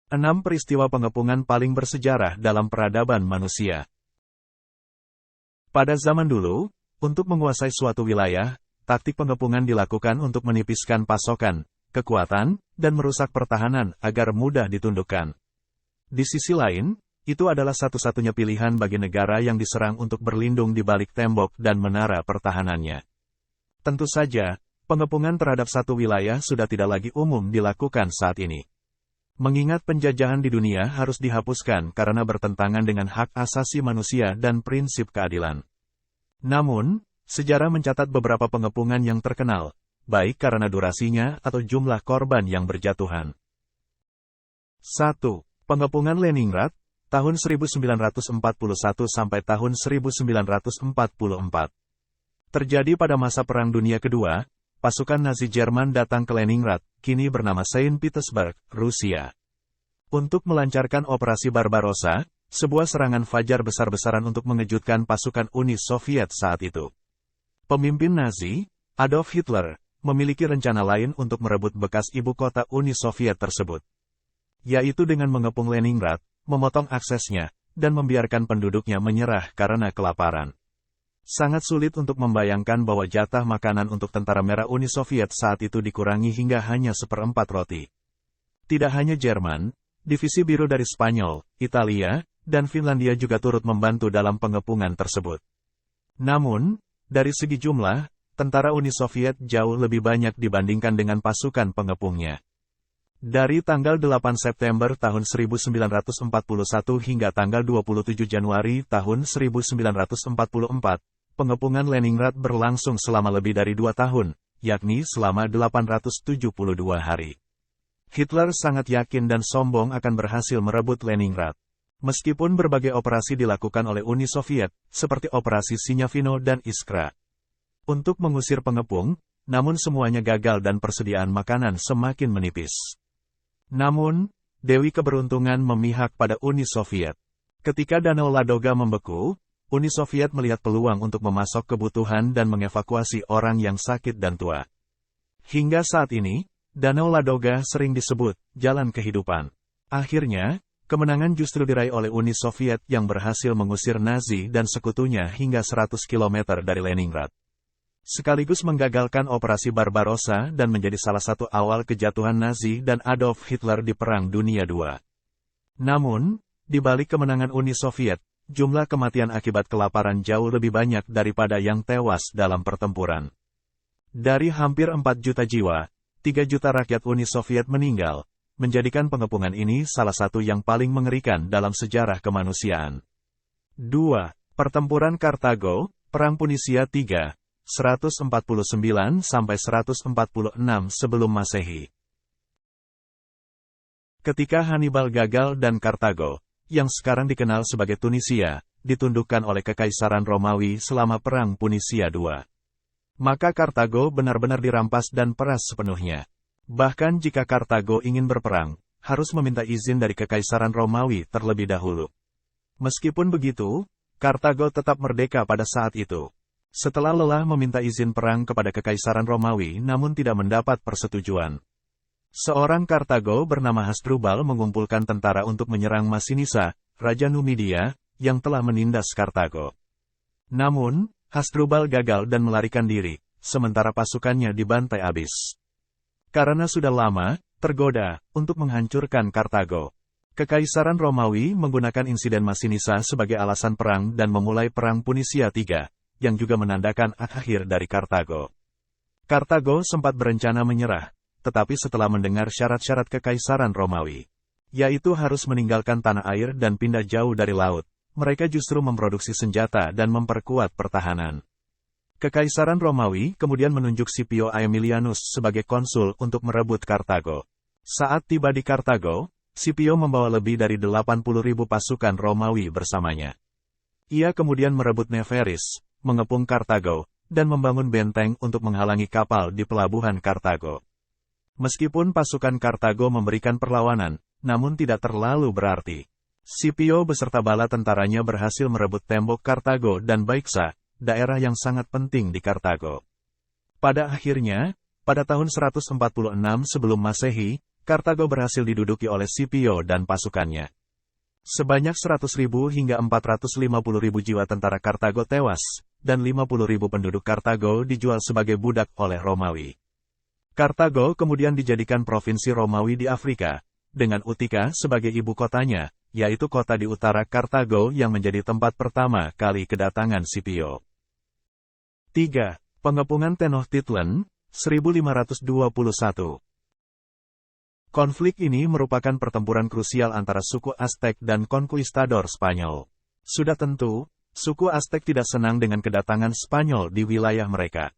6 peristiwa pengepungan paling bersejarah dalam peradaban manusia. Pada zaman dulu, untuk menguasai suatu wilayah, taktik pengepungan dilakukan untuk menipiskan pasokan, kekuatan, dan merusak pertahanan agar mudah ditundukkan. Di sisi lain, itu adalah satu-satunya pilihan bagi negara yang diserang untuk berlindung di balik tembok dan menara pertahanannya. Tentu saja, pengepungan terhadap satu wilayah sudah tidak lagi umum dilakukan saat ini. Mengingat penjajahan di dunia harus dihapuskan karena bertentangan dengan hak asasi manusia dan prinsip keadilan. Namun, sejarah mencatat beberapa pengepungan yang terkenal, baik karena durasinya atau jumlah korban yang berjatuhan. 1. Pengepungan Leningrad, tahun 1941 sampai tahun 1944. Terjadi pada masa Perang Dunia Kedua, pasukan Nazi Jerman datang ke Leningrad, kini bernama Saint Petersburg, Rusia. Untuk melancarkan Operasi Barbarossa, sebuah serangan fajar besar-besaran untuk mengejutkan pasukan Uni Soviet saat itu. Pemimpin Nazi, Adolf Hitler, memiliki rencana lain untuk merebut bekas ibu kota Uni Soviet tersebut, yaitu dengan mengepung Leningrad, memotong aksesnya, dan membiarkan penduduknya menyerah karena kelaparan. Sangat sulit untuk membayangkan bahwa jatah makanan untuk tentara merah Uni Soviet saat itu dikurangi hingga hanya 1/4 roti. Tidak hanya Jerman, divisi biru dari Spanyol, Italia, dan Finlandia juga turut membantu dalam pengepungan tersebut. Namun, dari segi jumlah, tentara Uni Soviet jauh lebih banyak dibandingkan dengan pasukan pengepungnya. Dari tanggal 8 September tahun 1941 hingga tanggal 27 Januari tahun 1944, pengepungan Leningrad berlangsung selama lebih dari 2 tahun, yakni selama 872 hari. Hitler sangat yakin dan sombong akan berhasil merebut Leningrad. Meskipun berbagai operasi dilakukan oleh Uni Soviet, seperti Operasi Sinyavino dan Iskra, untuk mengusir pengepung, namun semuanya gagal dan persediaan makanan semakin menipis. Namun, Dewi Keberuntungan memihak pada Uni Soviet. Ketika Danau Ladoga membeku, Uni Soviet melihat peluang untuk memasok kebutuhan dan mengevakuasi orang yang sakit dan tua. Hingga saat ini, Danau Ladoga sering disebut jalan kehidupan. Akhirnya, kemenangan justru diraih oleh Uni Soviet yang berhasil mengusir Nazi dan sekutunya hingga 100 km dari Leningrad, sekaligus menggagalkan Operasi Barbarossa dan menjadi salah satu awal kejatuhan Nazi dan Adolf Hitler di Perang Dunia II. Namun, di balik kemenangan Uni Soviet, jumlah kematian akibat kelaparan jauh lebih banyak daripada yang tewas dalam pertempuran. Dari hampir 4 juta jiwa, 3 juta rakyat Uni Soviet meninggal, menjadikan pengepungan ini salah satu yang paling mengerikan dalam sejarah kemanusiaan. 2. Pertempuran Kartago, Perang Punisia III, 149 sampai 146 sebelum Masehi. Ketika Hannibal gagal dan Kartago, yang sekarang dikenal sebagai Tunisia, ditundukkan oleh Kekaisaran Romawi selama Perang Punisia II, maka Kartago benar-benar dirampas dan peras sepenuhnya. Bahkan jika Kartago ingin berperang, harus meminta izin dari Kekaisaran Romawi terlebih dahulu. Meskipun begitu, Kartago tetap merdeka pada saat itu. Setelah lelah meminta izin perang kepada Kekaisaran Romawi namun tidak mendapat persetujuan, seorang Kartago bernama Hasdrubal mengumpulkan tentara untuk menyerang Masinisa, Raja Numidia, yang telah menindas Kartago. Namun, Hasdrubal gagal dan melarikan diri, sementara pasukannya dibantai habis. Karena sudah lama tergoda untuk menghancurkan Kartago, Kekaisaran Romawi menggunakan insiden Masinisa sebagai alasan perang dan memulai Perang Punisia III, yang juga menandakan akhir dari Kartago. Kartago sempat berencana menyerah, tetapi setelah mendengar syarat-syarat Kekaisaran Romawi, yaitu harus meninggalkan tanah air dan pindah jauh dari laut, mereka justru memproduksi senjata dan memperkuat pertahanan. Kekaisaran Romawi kemudian menunjuk Scipio Aemilianus sebagai konsul untuk merebut Kartago. Saat tiba di Kartago, Scipio membawa lebih dari 80.000 pasukan Romawi bersamanya. Ia kemudian merebut Neveris, mengepung Kartago, dan membangun benteng untuk menghalangi kapal di pelabuhan Kartago. Meskipun pasukan Kartago memberikan perlawanan, namun tidak terlalu berarti. Scipio beserta bala tentaranya berhasil merebut tembok Kartago dan Baixa, daerah yang sangat penting di Kartago. Pada akhirnya, pada tahun 146 sebelum Masehi, Kartago berhasil diduduki oleh Scipio dan pasukannya. Sebanyak 100.000 hingga 450.000 jiwa tentara Kartago tewas, dan 50.000 penduduk Kartago dijual sebagai budak oleh Romawi. Kartago kemudian dijadikan provinsi Romawi di Afrika, dengan Utica sebagai ibu kotanya, yaitu kota di utara Kartago yang menjadi tempat pertama kali kedatangan Scipio. 3. Pengepungan Tenochtitlan, 1521. Konflik ini merupakan pertempuran krusial antara suku Aztec dan konkuistador Spanyol. Sudah tentu, suku Aztec tidak senang dengan kedatangan Spanyol di wilayah mereka.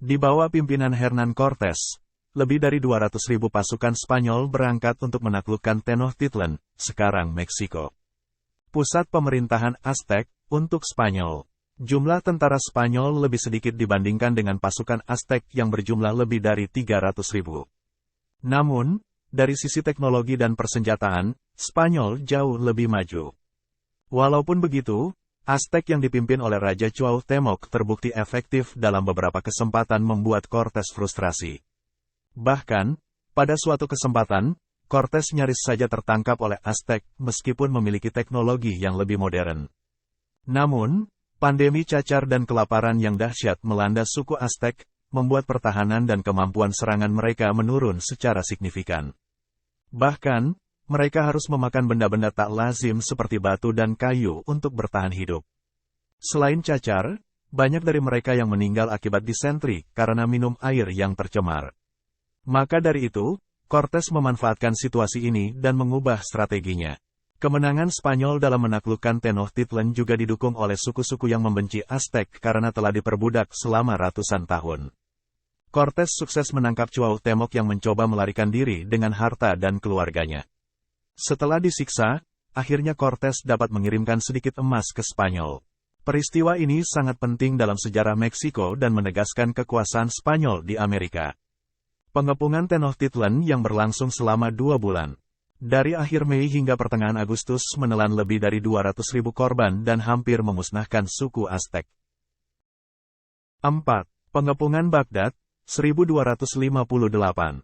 Di bawah pimpinan Hernán Cortés, lebih dari 200.000 pasukan Spanyol berangkat untuk menaklukkan Tenochtitlan, sekarang Meksiko. Pusat pemerintahan Aztec, untuk Spanyol. Jumlah tentara Spanyol lebih sedikit dibandingkan dengan pasukan Aztec yang berjumlah lebih dari 300.000. Namun, dari sisi teknologi dan persenjataan, Spanyol jauh lebih maju. Walaupun begitu, Aztec yang dipimpin oleh Raja Cuauhtémoc terbukti efektif dalam beberapa kesempatan membuat Cortés frustrasi. Bahkan, pada suatu kesempatan, Cortés nyaris saja tertangkap oleh Aztec meskipun memiliki teknologi yang lebih modern. Namun, pandemi cacar dan kelaparan yang dahsyat melanda suku Aztec, membuat pertahanan dan kemampuan serangan mereka menurun secara signifikan. Bahkan, mereka harus memakan benda-benda tak lazim seperti batu dan kayu untuk bertahan hidup. Selain cacar, banyak dari mereka yang meninggal akibat disentri karena minum air yang tercemar. Maka dari itu, Cortés memanfaatkan situasi ini dan mengubah strateginya. Kemenangan Spanyol dalam menaklukkan Tenochtitlan juga didukung oleh suku-suku yang membenci Aztec karena telah diperbudak selama ratusan tahun. Cortés sukses menangkap Cuauhtémoc yang mencoba melarikan diri dengan harta dan keluarganya. Setelah disiksa, akhirnya Cortés dapat mengirimkan sedikit emas ke Spanyol. Peristiwa ini sangat penting dalam sejarah Meksiko dan menegaskan kekuasaan Spanyol di Amerika. Pengepungan Tenochtitlan yang berlangsung selama 2 bulan. Dari akhir Mei hingga pertengahan Agustus menelan lebih dari 200.000 korban dan hampir memusnahkan suku Aztec. 4. Pengepungan Baghdad, 1258.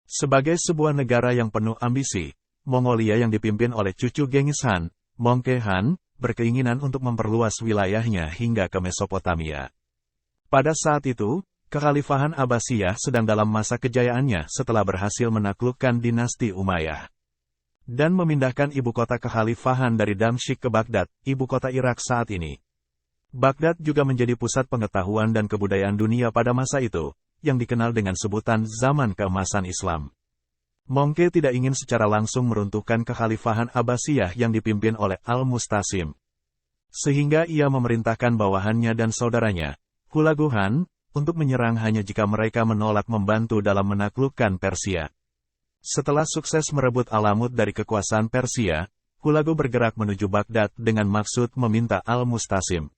Sebagai sebuah negara yang penuh ambisi, Mongolia yang dipimpin oleh cucu Genghis Khan, Mongke Han, berkeinginan untuk memperluas wilayahnya hingga ke Mesopotamia. Pada saat itu, Kekhalifahan Abbasiyah sedang dalam masa kejayaannya setelah berhasil menaklukkan dinasti Umayyah dan memindahkan ibu kota kekhalifahan dari Damsyik ke Baghdad, ibu kota Irak saat ini. Baghdad juga menjadi pusat pengetahuan dan kebudayaan dunia pada masa itu, yang dikenal dengan sebutan zaman keemasan Islam. Mongke tidak ingin secara langsung meruntuhkan kekhalifahan Abbasiyah yang dipimpin oleh Al-Mustasim. Sehingga ia memerintahkan bawahannya dan saudaranya, Hulagu Han, untuk menyerang hanya jika mereka menolak membantu dalam menaklukkan Persia. Setelah sukses merebut Alamut dari kekuasaan Persia, Hulagu bergerak menuju Baghdad dengan maksud meminta Al-Mustasim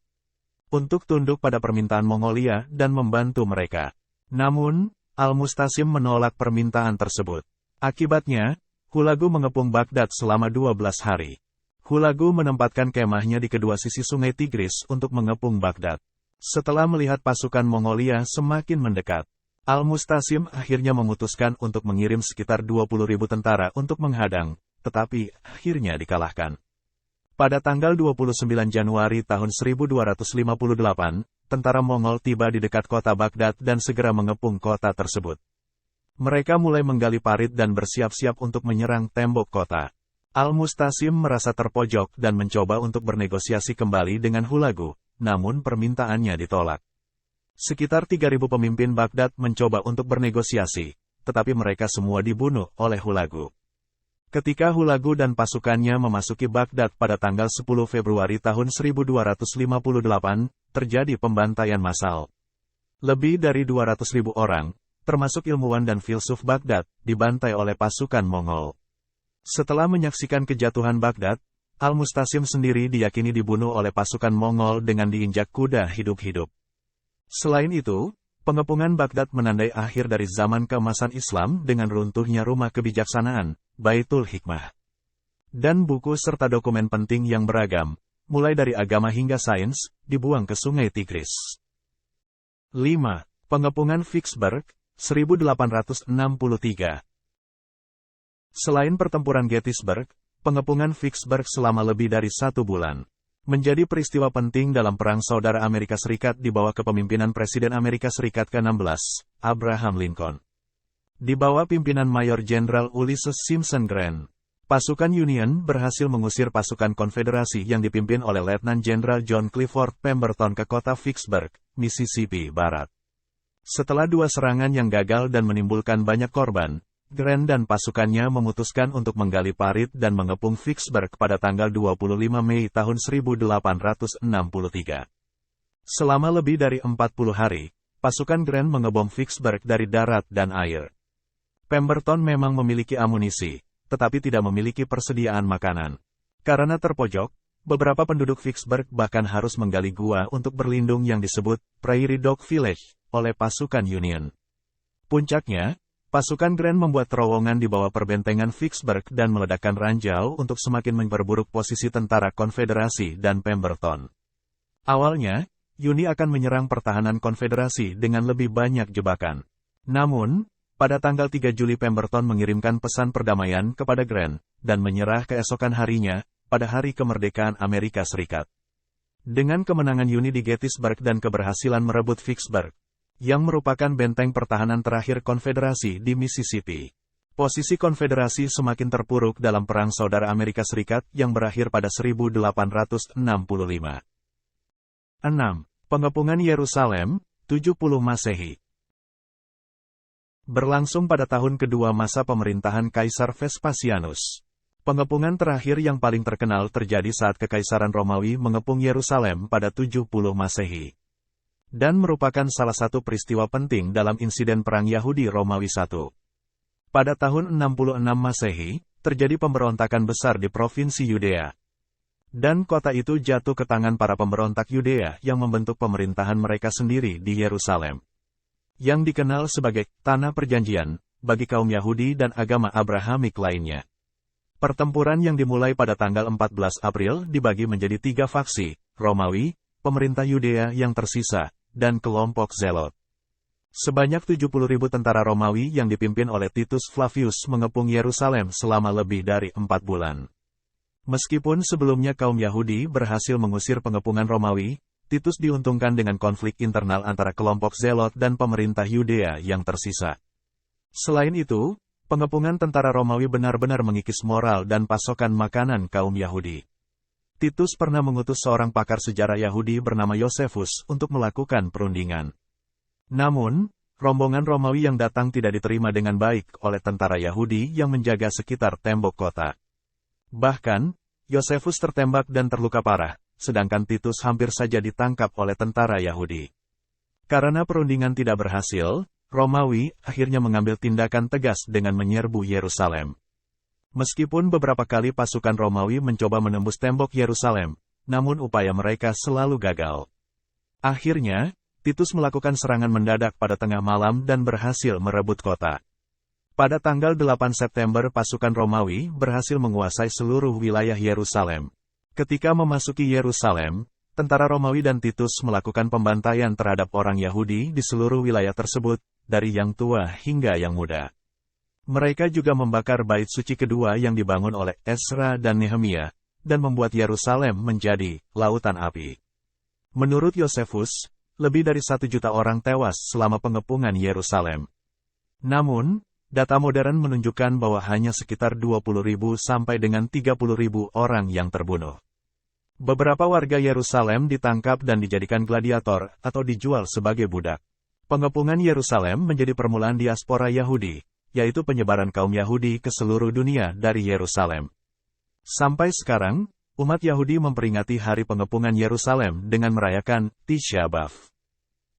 untuk tunduk pada permintaan Mongolia dan membantu mereka. Namun, Al-Mustasim menolak permintaan tersebut. Akibatnya, Hulagu mengepung Baghdad selama 12 hari. Hulagu menempatkan kemahnya di kedua sisi sungai Tigris untuk mengepung Baghdad. Setelah melihat pasukan Mongolia semakin mendekat, Al-Mustasim akhirnya memutuskan untuk mengirim sekitar 20.000 tentara untuk menghadang, tetapi akhirnya dikalahkan. Pada tanggal 29 Januari tahun 1258, tentara Mongol tiba di dekat kota Baghdad dan segera mengepung kota tersebut. Mereka mulai menggali parit dan bersiap-siap untuk menyerang tembok kota. Al-Mustasim merasa terpojok dan mencoba untuk bernegosiasi kembali dengan Hulagu, namun permintaannya ditolak. Sekitar 3.000 pemimpin Baghdad mencoba untuk bernegosiasi, tetapi mereka semua dibunuh oleh Hulagu. Ketika Hulagu dan pasukannya memasuki Baghdad pada tanggal 10 Februari tahun 1258, terjadi pembantaian massal. Lebih dari 200.000 orang, termasuk ilmuwan dan filsuf Baghdad, dibantai oleh pasukan Mongol. Setelah menyaksikan kejatuhan Baghdad, Al-Mustasim sendiri diyakini dibunuh oleh pasukan Mongol dengan diinjak kuda hidup-hidup. Selain itu, pengepungan Baghdad menandai akhir dari zaman keemasan Islam dengan runtuhnya rumah kebijaksanaan, Baitul Hikmah, dan buku serta dokumen penting yang beragam, mulai dari agama hingga sains, dibuang ke sungai Tigris. 5. Pengepungan Vicksburg, 1863. Selain pertempuran Gettysburg, pengepungan Vicksburg selama lebih dari 1 bulan menjadi peristiwa penting dalam Perang Saudara Amerika Serikat di bawah kepemimpinan Presiden Amerika Serikat ke-16, Abraham Lincoln. Di bawah pimpinan Mayor Jenderal Ulysses Simpson Grant, pasukan Union berhasil mengusir pasukan Konfederasi yang dipimpin oleh Letnan Jenderal John Clifford Pemberton ke kota Vicksburg, Mississippi Barat. Setelah 2 serangan yang gagal dan menimbulkan banyak korban, Grant dan pasukannya memutuskan untuk menggali parit dan mengepung Vicksburg pada tanggal 25 Mei tahun 1863. Selama lebih dari 40 hari, pasukan Grant mengebom Vicksburg dari darat dan air. Pemberton memang memiliki amunisi, tetapi tidak memiliki persediaan makanan. Karena terpojok, beberapa penduduk Vicksburg bahkan harus menggali gua untuk berlindung yang disebut Prairie Dog Village oleh pasukan Union. Puncaknya, pasukan Grant membuat terowongan di bawah perbentengan Vicksburg dan meledakkan ranjau untuk semakin memperburuk posisi tentara Konfederasi dan Pemberton. Awalnya, Uni akan menyerang pertahanan Konfederasi dengan lebih banyak jebakan. Namun, pada tanggal 3 Juli Pemberton mengirimkan pesan perdamaian kepada Grant, dan menyerah keesokan harinya, pada Hari Kemerdekaan Amerika Serikat. Dengan kemenangan Uni di Gettysburg dan keberhasilan merebut Vicksburg, yang merupakan benteng pertahanan terakhir Konfederasi di Mississippi, posisi Konfederasi semakin terpuruk dalam Perang Saudara Amerika Serikat yang berakhir pada 1865. 6. Pengepungan Yerusalem, 70 Masehi. Berlangsung pada tahun kedua masa pemerintahan Kaisar Vespasianus. Pengepungan terakhir yang paling terkenal terjadi saat Kekaisaran Romawi mengepung Yerusalem pada 70 Masehi. Dan merupakan salah satu peristiwa penting dalam insiden Perang Yahudi Romawi I. Pada tahun 66 Masehi, terjadi pemberontakan besar di Provinsi Yudea. Dan kota itu jatuh ke tangan para pemberontak Yudea yang membentuk pemerintahan mereka sendiri di Yerusalem. Yang dikenal sebagai Tanah Perjanjian, bagi kaum Yahudi dan agama Abrahamik lainnya. Pertempuran yang dimulai pada tanggal 14 April dibagi menjadi 3 faksi, Romawi, pemerintah Yudea yang tersisa, dan kelompok Zelot. Sebanyak 70.000 tentara Romawi yang dipimpin oleh Titus Flavius mengepung Yerusalem selama lebih dari 4 bulan. Meskipun sebelumnya kaum Yahudi berhasil mengusir pengepungan Romawi, Titus diuntungkan dengan konflik internal antara kelompok Zelot dan pemerintah Yudea yang tersisa. Selain itu, pengepungan tentara Romawi benar-benar mengikis moral dan pasokan makanan kaum Yahudi. Titus pernah mengutus seorang pakar sejarah Yahudi bernama Yosefus untuk melakukan perundingan. Namun, rombongan Romawi yang datang tidak diterima dengan baik oleh tentara Yahudi yang menjaga sekitar tembok kota. Bahkan, Yosefus tertembak dan terluka parah, sedangkan Titus hampir saja ditangkap oleh tentara Yahudi. Karena perundingan tidak berhasil, Romawi akhirnya mengambil tindakan tegas dengan menyerbu Yerusalem. Meskipun beberapa kali pasukan Romawi mencoba menembus tembok Yerusalem, namun upaya mereka selalu gagal. Akhirnya, Titus melakukan serangan mendadak pada tengah malam dan berhasil merebut kota. Pada tanggal 8 September pasukan Romawi berhasil menguasai seluruh wilayah Yerusalem. Ketika memasuki Yerusalem, tentara Romawi dan Titus melakukan pembantaian terhadap orang Yahudi di seluruh wilayah tersebut, dari yang tua hingga yang muda. Mereka juga membakar bait suci kedua yang dibangun oleh Ezra dan Nehemia, dan membuat Yerusalem menjadi lautan api. Menurut Yosefus, lebih dari 1 juta orang tewas selama pengepungan Yerusalem. Namun, data modern menunjukkan bahwa hanya sekitar 20.000 sampai dengan 30.000 orang yang terbunuh. Beberapa warga Yerusalem ditangkap dan dijadikan gladiator atau dijual sebagai budak. Pengepungan Yerusalem menjadi permulaan diaspora Yahudi, yaitu penyebaran kaum Yahudi ke seluruh dunia dari Yerusalem. Sampai sekarang, umat Yahudi memperingati hari pengepungan Yerusalem dengan merayakan Tisha B'Av.